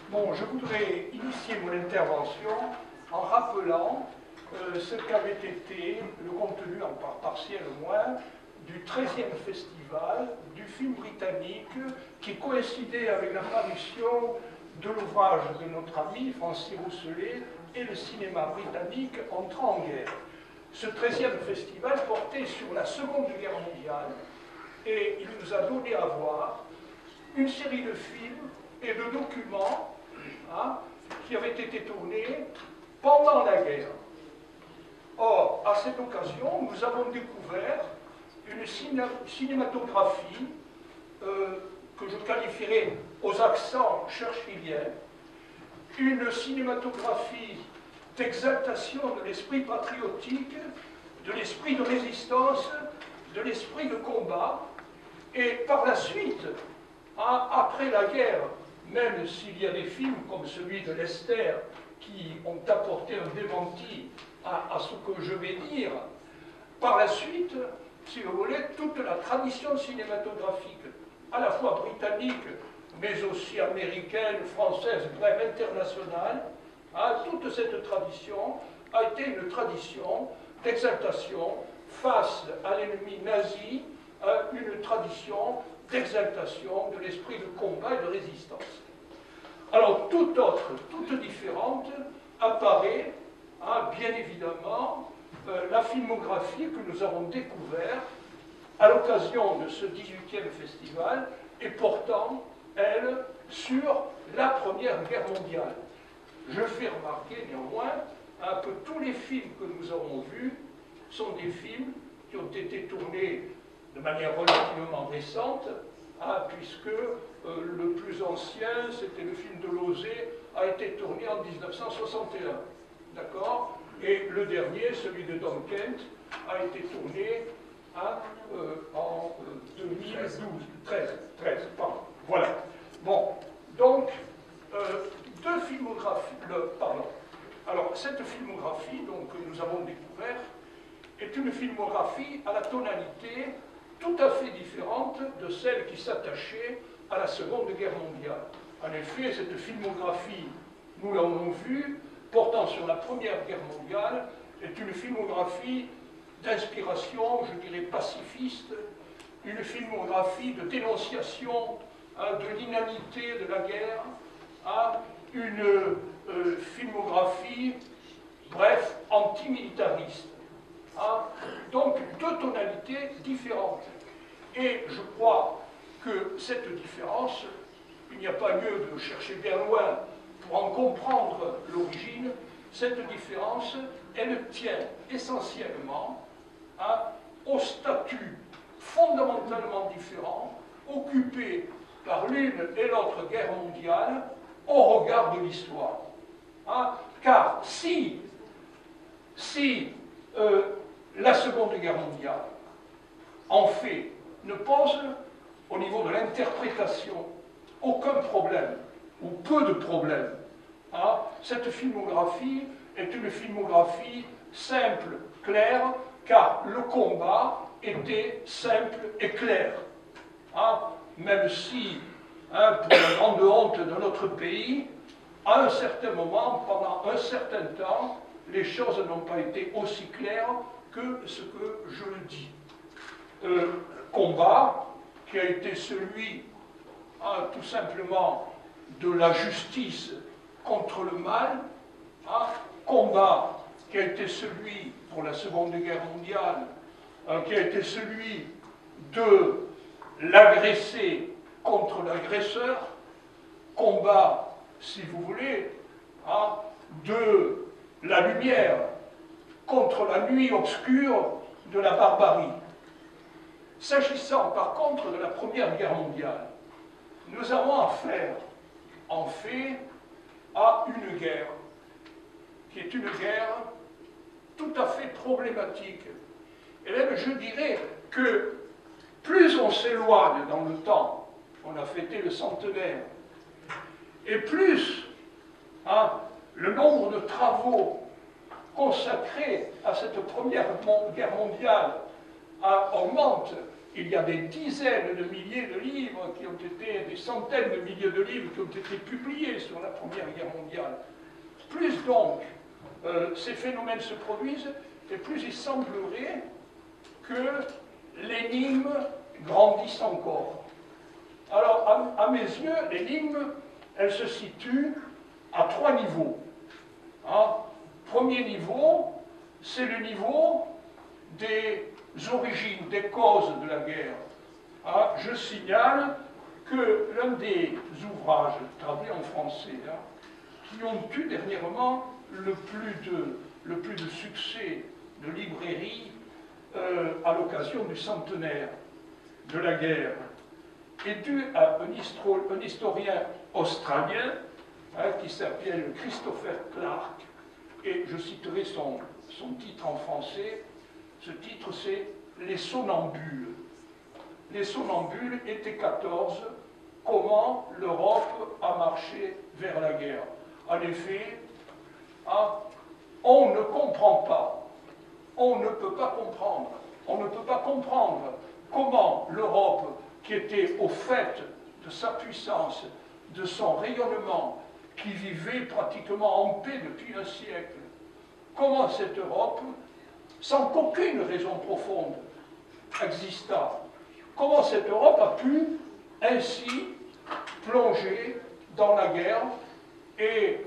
Bon, je voudrais initier mon intervention en rappelant ce qu'avait été le contenu, en part partiel au moins, du 13e festival du film britannique qui coïncidait avec la parution de l'ouvrage de notre ami Francis Rousselet et le cinéma britannique entrant en guerre. Ce 13e festival portait sur la Seconde Guerre mondiale et il nous a donné à voir une série de films et de documents qui avaient été tournés pendant la guerre. Or, à cette occasion, nous avons découvert une cinématographie que je qualifierais aux accents churchilliens, une cinématographie d'exaltation de l'esprit patriotique, de l'esprit de résistance, de l'esprit de combat, et par la suite, après la guerre, même s'il y a des films comme celui de Lester qui ont apporté un démenti à ce que je vais dire, par la suite, si vous voulez, toute la tradition cinématographique, à la fois britannique, mais aussi américaine, française, bref, internationale, toute cette tradition a été une tradition d'exaltation face à l'ennemi nazi, une tradition d'exaltation de l'esprit de combat et de résistance. Alors, toute différente, apparaît, bien évidemment, la filmographie que nous avons découverte à l'occasion de ce 18e festival et portant, elle, sur la Première Guerre mondiale. Je fais remarquer néanmoins que tous les films que nous avons vus sont des films qui ont été tournés de manière relativement récente, puisque le plus ancien, c'était le film de Lozé, a été tourné en 1961. D'accord? Et le dernier, celui de Don Kent, a été tourné en 2012, 13, pardon. Voilà. Bon, donc, deux filmographies, Alors, cette filmographie, donc, que nous avons découverte, est une filmographie à la tonalité tout à fait différente de celle qui s'attachait à la Seconde Guerre mondiale. En effet, cette filmographie, nous l'avons vue, portant sur la Première Guerre mondiale, est une filmographie d'inspiration, je dirais, pacifiste, une filmographie de dénonciation de l'inanité de la guerre, une filmographie, bref, antimilitariste. Donc, deux tonalités différentes. Et je crois que cette différence, il n'y a pas lieu de chercher bien loin pour en comprendre l'origine, cette différence, elle tient essentiellement au statut fondamentalement différent occupé par l'une et l'autre guerre mondiale au regard de l'histoire. Car si la Seconde Guerre mondiale, en fait, ne pose, au niveau de l'interprétation, aucun problème, ou peu de problèmes, cette filmographie est une filmographie simple, claire, car le combat était simple et clair. Même si, pour la grande honte de notre pays, à un certain moment, pendant un certain temps, les choses n'ont pas été aussi claires que ce que je le dis. Combat qui a été celui, tout simplement, de la justice contre le mal, combat qui a été celui, pour la Seconde Guerre mondiale, qui a été celui de l'agressé contre l'agresseur, combat, si vous voulez, de la lumière contre la nuit obscure de la barbarie. S'agissant par contre de la Première Guerre mondiale, nous avons affaire, en fait, à une guerre qui est une guerre tout à fait problématique. Et même, je dirais que plus on s'éloigne dans le temps, on a fêté le centenaire, et plus le nombre de travaux consacrés à cette Première Guerre mondiale augmente, il y a des dizaines de milliers de livres qui ont été, des centaines de milliers de livres qui ont été publiés sur la Première Guerre mondiale. Plus donc ces phénomènes se produisent, et plus il semblerait que l'énigme grandisse encore. Alors, à mes yeux, l'énigme, elle se situe à 3 niveaux. Hein? Premier niveau, c'est le niveau des origines, des causes de la guerre. Hein? Je signale que l'un des ouvrages traduits en français, hein, qui ont eu dernièrement le plus de succès de librairie à l'occasion du centenaire de la guerre, est dû à un historien australien, hein, qui s'appelle Christopher Clark, et je citerai son titre en français. Ce titre, c'est « Les somnambules ». Les somnambules, été 14, comment l'Europe a marché vers la guerre. En effet, hein, on ne comprend pas, on ne peut pas comprendre, on ne peut pas comprendre comment l'Europe, qui était au fait de sa puissance, de son rayonnement, qui vivait pratiquement en paix depuis un siècle, comment cette Europe, sans qu'aucune raison profonde existât, comment cette Europe a pu ainsi plonger dans la guerre et,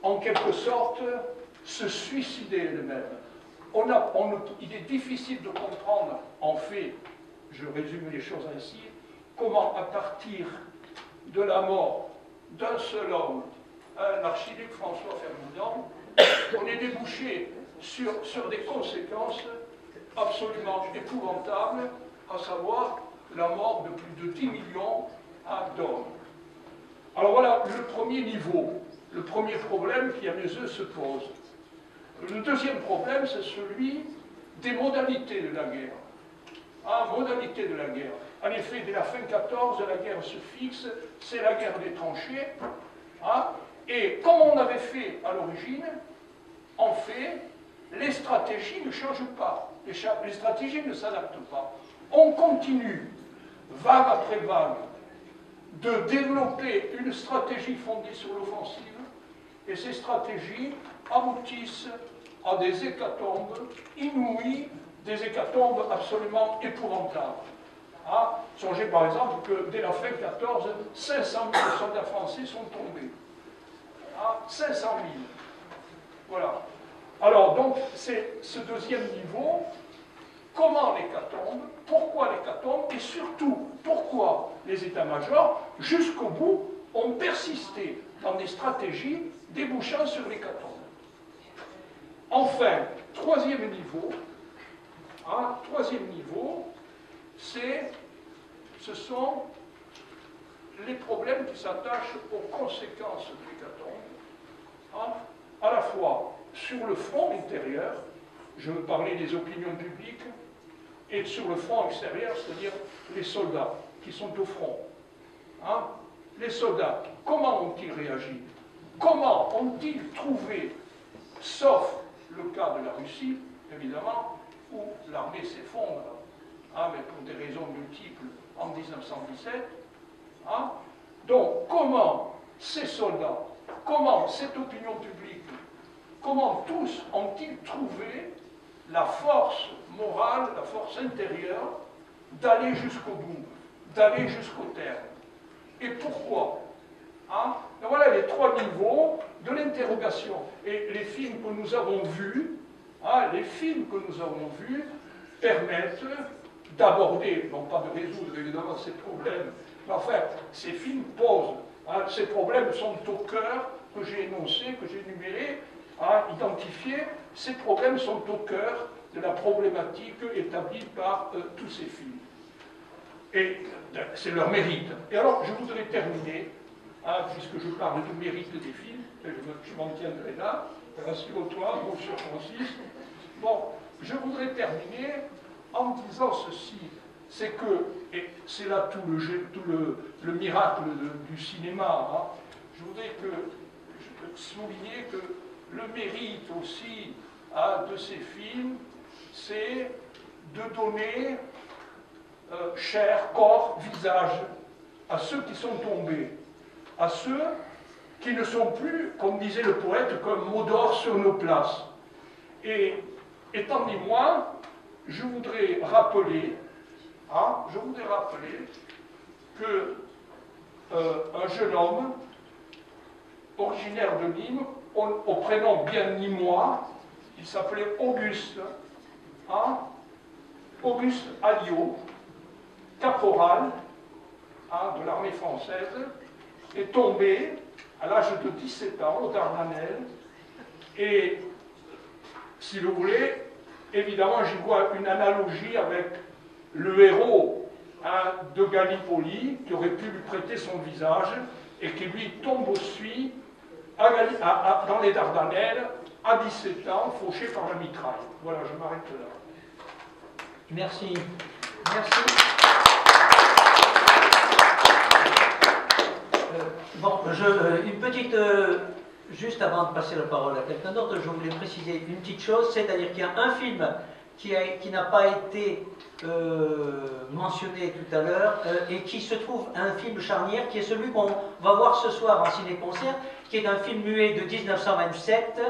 en quelque sorte, se suicider elle-même. Il est difficile de comprendre, en fait, je résume les choses ainsi, comment, à partir de la mort d'un seul homme, l'archiduc François Ferdinand, on est débouché sur des conséquences absolument épouvantables, à savoir la mort de plus de 10 millions d'hommes. Alors voilà le premier niveau, le premier problème qui, à mes yeux, se pose. Le deuxième problème, c'est celui des modalités de la guerre. Modalités de la guerre. En effet, dès la fin 14, la guerre se fixe, c'est la guerre des tranchées. Et comme on avait fait à l'origine, en fait, les stratégies ne changent pas. Les stratégies ne s'adaptent pas. On continue, vague après vague, de développer une stratégie fondée sur l'offensive, et ces stratégies aboutissent à des hécatombes inouïes, des hécatombes absolument épouvantables. Songez par exemple que dès la fin 14, 500 000 soldats français sont tombés. 500 000. Voilà. Alors, donc, c'est ce deuxième niveau. Comment l'hécatombe? Pourquoi l'hécatombe? Et surtout, pourquoi les états-majors, jusqu'au bout, ont persisté dans des stratégies débouchant sur l'hécatombe? Enfin, troisième niveau, ce sont les problèmes qui s'attachent aux conséquences de l'hécatombe, à la fois sur le front intérieur, je veux parler des opinions publiques, et sur le front extérieur, c'est-à-dire les soldats qui sont au front. Les soldats, comment ont-ils réagi? Comment ont-ils trouvé, sauf le cas de la Russie, évidemment, où l'armée s'effondre, mais pour des raisons multiples, en 1917. Donc, comment ces soldats, comment cette opinion publique, comment tous ont-ils trouvé la force morale, la force intérieure d'aller jusqu'au bout, d'aller jusqu'au terme? Et pourquoi? Donc voilà les trois niveaux de l'interrogation. Et les films que nous avons vus, permettent d'aborder, non pas de résoudre évidemment ces problèmes, mais enfin, ces films posent. Ces problèmes sont au cœur, que j'ai énoncés, que j'ai énumérés, identifiés. Ces problèmes sont au cœur de la problématique établie par tous ces films. Et c'est leur mérite. Et alors, je voudrais terminer, puisque je parle du mérite des films, et je m'en tiendrai là, rassure-toi, mon cher Francis. Bon, je voudrais terminer en disant ceci, c'est que, et c'est là tout le miracle du cinéma, je voudrais souligner que le mérite aussi de ces films, c'est de donner chair, corps, visage, à ceux qui sont tombés, à ceux qui ne sont plus, comme disait le poète, comme mot d'or sur nos places. Et étant témoin, je voudrais rappeler que un jeune homme originaire de Nîmes, au prénom bien nîmois, il s'appelait Auguste, Auguste Alliot, caporal de l'armée française, est tombé à l'âge de 17 ans au Dardanelles. Et si vous voulez, évidemment, j'y vois une analogie avec le héros de Gallipoli, qui aurait pu lui prêter son visage, et qui lui tombe aussi dans les Dardanelles, à 17 ans, fauché par la mitraille. Voilà, je m'arrête là. Merci. Merci. Bon, une petite... juste avant de passer la parole à quelqu'un d'autre, je voulais préciser une petite chose, c'est-à-dire qu'il y a un film qui n'a pas été mentionné tout à l'heure et qui se trouve un film charnière, qui est celui qu'on va voir ce soir en ciné-concert, qui est un film muet de 1927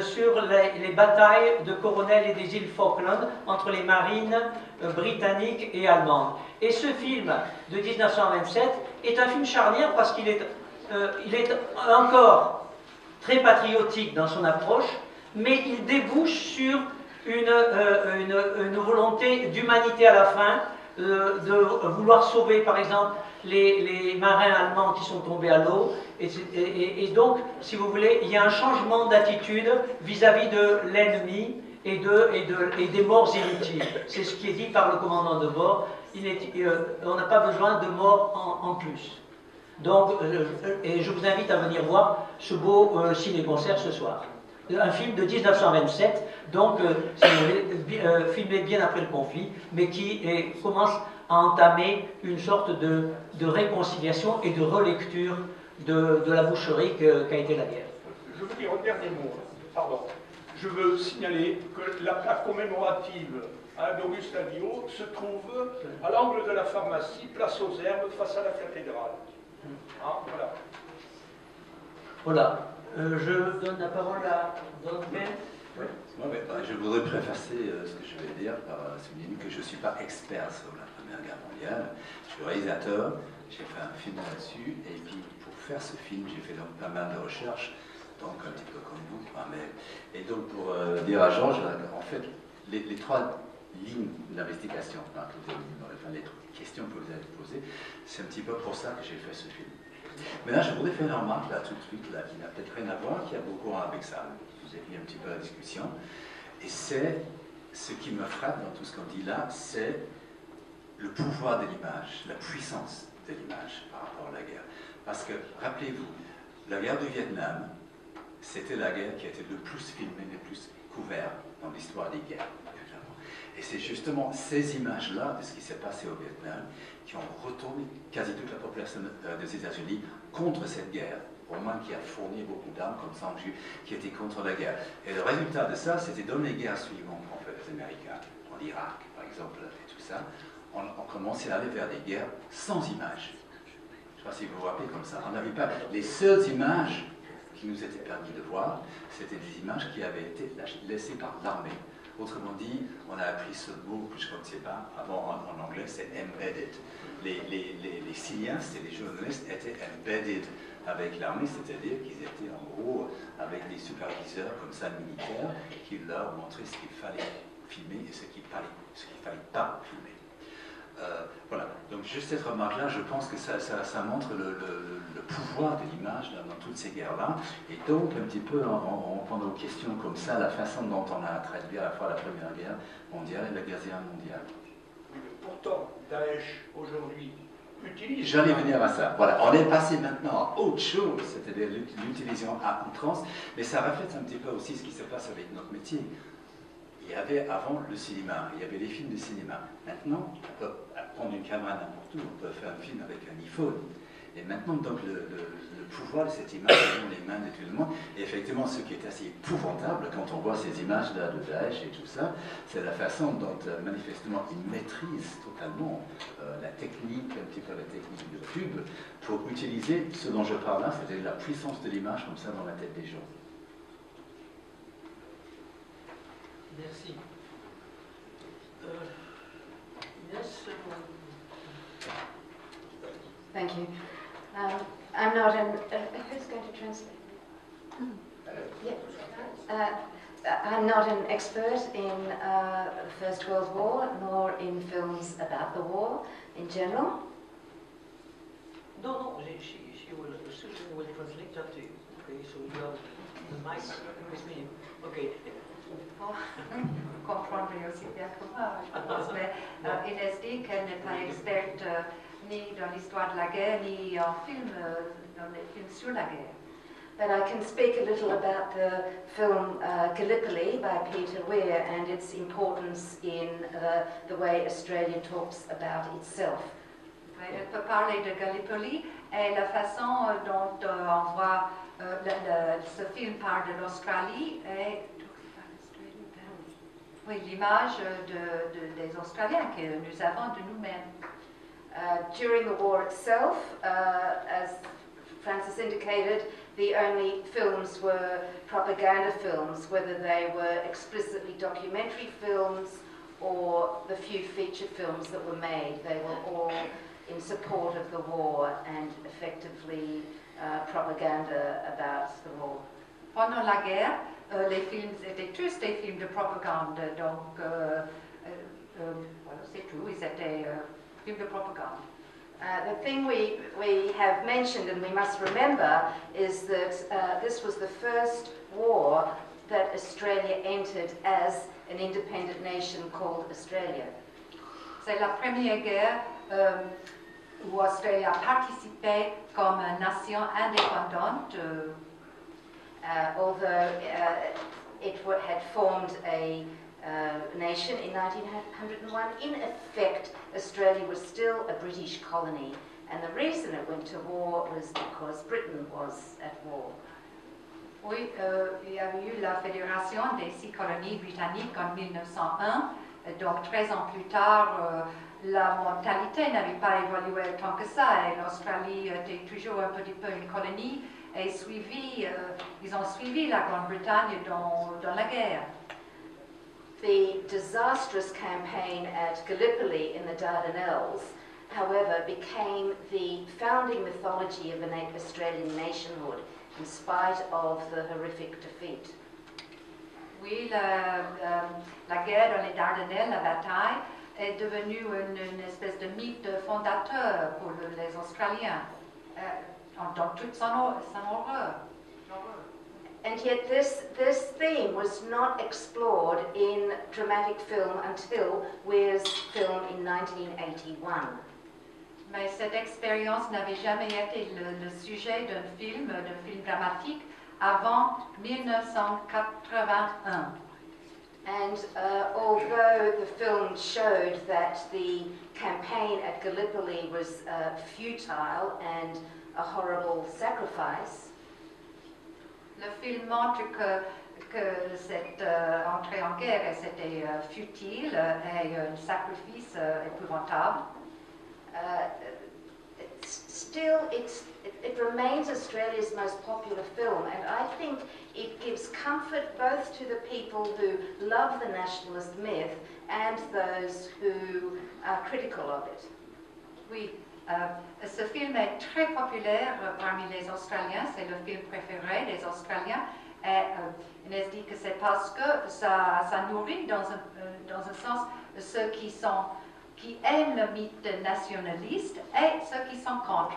sur les batailles de Coronel et des îles Falkland entre les marines britanniques et allemandes. Et ce film de 1927 est un film charnière parce qu'il est, il est encore très patriotique dans son approche, mais il débouche sur une volonté d'humanité à la fin, de vouloir sauver par exemple les marins allemands qui sont tombés à l'eau, et donc, si vous voulez, il y a un changement d'attitude vis-à-vis de l'ennemi et des morts inutiles. C'est ce qui est dit par le commandant de bord. On n'a pas besoin de morts en plus. Donc, et je vous invite à venir voir ce beau ciné-concert ce soir. Un film de 1927, donc filmé bien après le conflit, mais qui commence à entamer une sorte de réconciliation et de relecture de la boucherie qu'a été la guerre. Je veux dire un dernier mot, pardon. Je veux signaler que la plaque commémorative d'Auguste Alliot se trouve à l'angle de la pharmacie, place aux Herbes, face à la cathédrale. Voilà. Voilà. Je donne la parole à Don Ben. Oui. Je voudrais préfacer ce que je vais dire par souligner que je ne suis pas expert sur la Première Guerre mondiale. Je suis réalisateur, j'ai fait un film là-dessus, et puis pour faire ce film, j'ai fait donc pas mal de recherches, donc un petit peu comme vous. Et donc pour dire à Georges, en fait, les trois lignes d'investigation, les questions que vous avez posées, c'est un petit peu pour ça que j'ai fait ce film. Maintenant, je voudrais faire une remarque là tout de suite, là, qui n'a peut-être rien à voir, qui a beaucoup avec ça. Vous avez mis un petit peu la discussion. Et c'est ce qui me frappe dans tout ce qu'on dit là, c'est le pouvoir de l'image, la puissance de l'image par rapport à la guerre. Parce que, rappelez-vous, la guerre du Vietnam, c'était la guerre qui a été le plus filmée, le plus couverte dans l'histoire des guerres. Et c'est justement ces images-là de ce qui s'est passé au Vietnam qui ont retourné quasi toute la population des États-Unis contre cette guerre, au moins qui a fourni beaucoup d'armes comme Sang Ju, qui était contre la guerre. Et le résultat de ça, c'était dans les guerres suivantes qu'ont fait les Américains, en Irak par exemple, et tout ça, on commençait à aller vers des guerres sans images. Je ne sais pas si vous vous rappelez comme ça. On n'avait pas les seules images qui nous étaient permis de voir, c'était des images qui avaient été laissées par l'armée. Autrement dit, on a appris ce mot que je ne connaissais pas avant en anglais, c'est embedded. Les cinéastes et les journalistes étaient embedded avec l'armée, c'est-à-dire qu'ils étaient en gros avec des superviseurs comme ça militaires qui leur montraient ce qu'il fallait filmer et ce qu'il ne fallait pas filmer. Voilà, donc juste cette remarque-là, je pense que ça montre le pouvoir de l'image dans toutes ces guerres-là, et donc un petit peu en répondant aux questions comme ça, la façon dont on a traduit à la fois la Première Guerre mondiale et la Deuxième mondiale. Pourtant, Daesh aujourd'hui utilise... J'allais venir à ça. Voilà, on est passé maintenant à autre chose, c'est-à-dire l'utilisation à outrance, mais ça reflète un petit peu aussi ce qui se passe avec notre métier. Il y avait avant le cinéma, il y avait les films de cinéma. Maintenant, on peut prendre une caméra n'importe où, on peut faire un film avec un iPhone. Et maintenant, donc, le pouvoir de cette image est dans les mains de tout le monde. Et effectivement, ce qui est assez épouvantable quand on voit ces images-là de Daesh et tout ça, c'est la façon dont, manifestement, ils maîtrisent totalement la technique, un petit peu la technique de pub, pour utiliser ce dont je parle là, c'est-à-dire la puissance de l'image comme ça dans la tête des gens. Merci. Yes. Thank you. I'm not an. Who's going to translate? Yeah. I'm not an expert in the First World War, nor in films about the war in general. No, she will translate that to you. Okay, so you have the mic with me. Okay. Vous comprendrez aussi bien que moi, je pense. Mais Inès dit qu'elle n'est pas experte ni dans l'histoire de la guerre, ni en film, dans les films sur la guerre. But I can speak a little about the film Gallipoli by Peter Weir and its importance in the way Australia talks about itself. Elle peut parler de Gallipoli et la façon dont on voit ce film parle de l'Australie et oui, l'image des Australiens que nous avons de nous-mêmes. During the war itself, as Francis indicated, the only films were propaganda films, whether they were explicitly documentary films or the few feature films that were made. They were all in support of the war and effectively propaganda about the war. Pendant la guerre, les films étaient tous des films de propagande, donc voilà, c'est tout, ils étaient films de propagande. The thing we have mentioned and we must remember is that this was the first war that Australia entered as an independent nation called Australia. C'est la première guerre où Australie a participé comme nation indépendante. Although it had formed a nation in 1901, in effect, Australia was still a British colony, and the reason it went to war was because Britain was at war. Oui, il y a eu la fédération des 6 colonies britanniques en 1901, donc 13 ans plus tard, la mentalité n'avait pas évolué tant que ça, et l'Australie était toujours un petit peu une colonie, et ils ont suivi la Grande-Bretagne dans la guerre. The disastrous campaign at Gallipoli in the Dardanelles, however, became the founding mythology of an Australian nationhood, in spite of the horrific defeat. Oui, la guerre dans les Dardanelles, la bataille, est devenue une espèce de mythe fondateur pour les Australiens, dans toute son horreur. And yet this theme was not explored in dramatic film until Weir's film in 1981. Mais cette expérience n'avait jamais été le sujet d'un film dramatique avant 1981. And although the film showed that the campaign at Gallipoli was futile and a horrible sacrifice, le film montre que cette entrée en guerre c'était futile et un sacrifice épouvantable. Still, it remains Australia's most popular film, and I think it gives comfort both to the people who love the nationalist myth and those who are critical of it. Oui, ce film est très populaire parmi les Australiens, c'est le film préféré des Australiens, et Inès dit que c'est parce que ça nourrit dans un sens ceux qui aiment le mythe nationaliste et ceux qui sont contre.